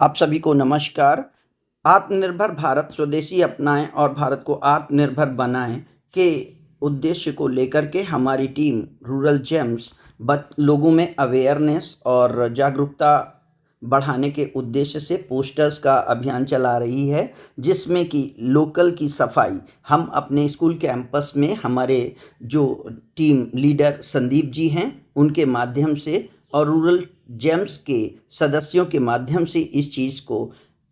आप सभी को नमस्कार। आत्मनिर्भर भारत स्वदेशी अपनाएं और भारत को आत्मनिर्भर बनाएं के उद्देश्य को लेकर के हमारी टीम रूरल जेम्स लोगों में अवेयरनेस और जागरूकता बढ़ाने के उद्देश्य से पोस्टर्स का अभियान चला रही है, जिसमें कि लोकल की सफाई हम अपने स्कूल कैंपस में हमारे जो टीम लीडर संदीप जी हैं उनके माध्यम से और रूरल जेम्स के सदस्यों के माध्यम से इस चीज़ को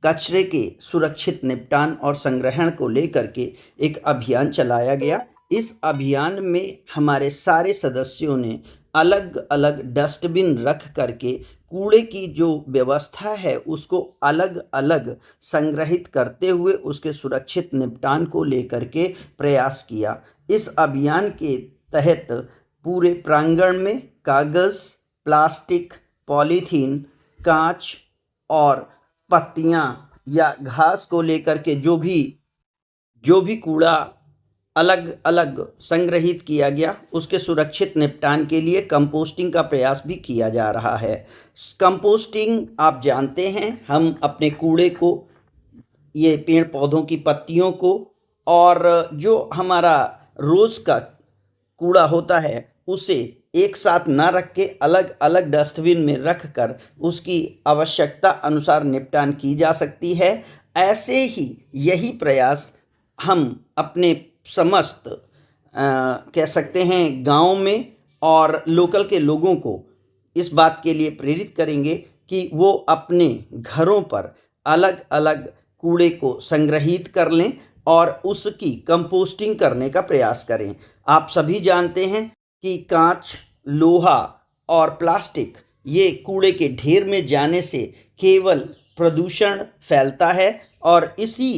कचरे के सुरक्षित निपटान और संग्रहण को लेकर के एक अभियान चलाया गया। इस अभियान में हमारे सारे सदस्यों ने अलग अलग डस्टबिन रख करके कूड़े की जो व्यवस्था है उसको अलग अलग संग्रहित करते हुए उसके सुरक्षित निपटान को लेकर के प्रयास किया। इस अभियान के तहत पूरे प्रांगण में कागज़, प्लास्टिक, पॉलीथीन, कांच और पत्तियां या घास को लेकर के जो भी कूड़ा अलग अलग संग्रहित किया गया उसके सुरक्षित निपटान के लिए कंपोस्टिंग का प्रयास भी किया जा रहा है। कंपोस्टिंग आप जानते हैं, हम अपने कूड़े को, ये पेड़ पौधों की पत्तियों को और जो हमारा रोज़ का कूड़ा होता है उसे एक साथ ना रख के अलग अलग डस्टबिन में रख कर उसकी आवश्यकता अनुसार निपटान की जा सकती है। ऐसे ही यही प्रयास हम अपने समस्त कह सकते हैं गांव में और लोकल के लोगों को इस बात के लिए प्रेरित करेंगे कि वो अपने घरों पर अलग अलग कूड़े को संग्रहित कर लें और उसकी कंपोस्टिंग करने का प्रयास करें। आप सभी जानते हैं कि कांच, लोहा और प्लास्टिक ये कूड़े के ढेर में जाने से केवल प्रदूषण फैलता है और इसी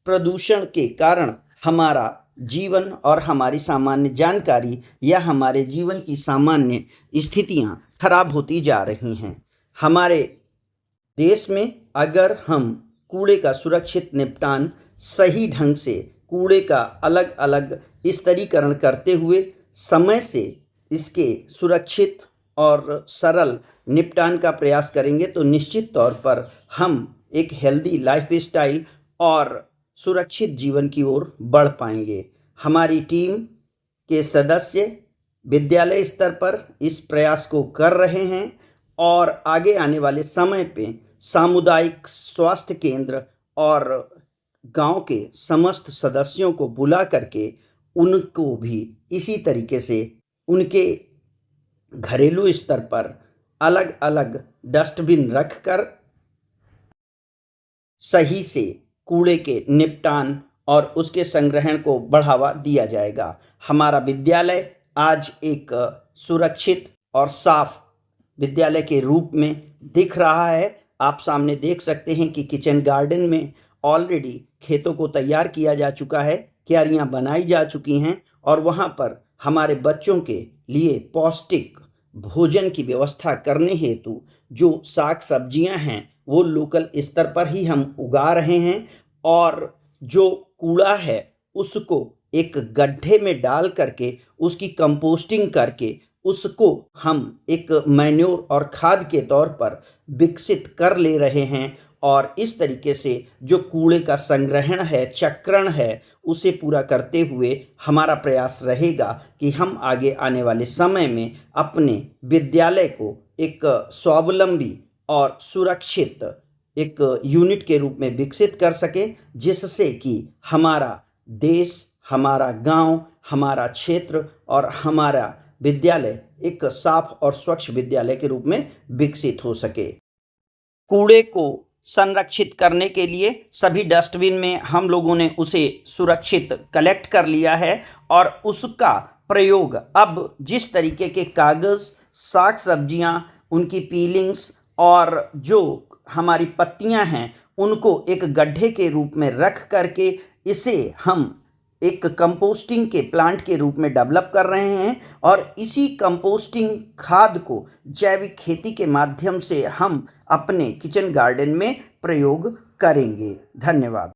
प्रदूषण के कारण हमारा जीवन और हमारी सामान्य जानकारी या हमारे जीवन की सामान्य स्थितियां खराब होती जा रही हैं। हमारे देश में अगर हम कूड़े का सुरक्षित निपटान सही ढंग से कूड़े का अलग अलग स्तरीकरण करते हुए समय से इसके सुरक्षित और सरल निपटान का प्रयास करेंगे तो निश्चित तौर पर हम एक हेल्दी लाइफस्टाइल और सुरक्षित जीवन की ओर बढ़ पाएंगे। हमारी टीम के सदस्य विद्यालय स्तर पर इस प्रयास को कर रहे हैं और आगे आने वाले समय पे सामुदायिक स्वास्थ्य केंद्र और गांव के समस्त सदस्यों को बुला करके उनको भी इसी तरीके से उनके घरेलू स्तर पर अलग अलग डस्टबिन रखकर सही से कूड़े के निपटान और उसके संग्रहण को बढ़ावा दिया जाएगा। हमारा विद्यालय आज एक सुरक्षित और साफ विद्यालय के रूप में दिख रहा है। आप सामने देख सकते हैं कि किचन गार्डन में ऑलरेडी खेतों को तैयार किया जा चुका है, क्यारियां बनाई जा चुकी हैं और वहां पर हमारे बच्चों के लिए पौष्टिक भोजन की व्यवस्था करने हेतु जो साग सब्जियां हैं वो लोकल स्तर पर ही हम उगा रहे हैं और जो कूड़ा है उसको एक गड्ढे में डाल करके उसकी कंपोस्टिंग करके उसको हम एक मैन्योर और खाद के तौर पर विकसित कर ले रहे हैं और इस तरीके से जो कूड़े का संग्रहण है, चक्रण है, उसे पूरा करते हुए हमारा प्रयास रहेगा कि हम आगे आने वाले समय में अपने विद्यालय को एक स्वावलंबी और सुरक्षित एक यूनिट के रूप में विकसित कर सकें, जिससे कि हमारा देश, हमारा गांव, हमारा क्षेत्र और हमारा विद्यालय एक साफ और स्वच्छ विद्यालय के रूप में विकसित हो सके। कूड़े को संरक्षित करने के लिए सभी डस्टबिन में हम लोगों ने उसे सुरक्षित कलेक्ट कर लिया है और उसका प्रयोग अब जिस तरीके के कागज़, साग सब्जियां, उनकी पीलिंग्स और जो हमारी पत्तियां हैं उनको एक गड्ढे के रूप में रख करके इसे हम एक कंपोस्टिंग के प्लांट के रूप में डेवलप कर रहे हैं और इसी कंपोस्टिंग खाद को जैविक खेती के माध्यम से हम अपने किचन गार्डन में प्रयोग करेंगे। धन्यवाद।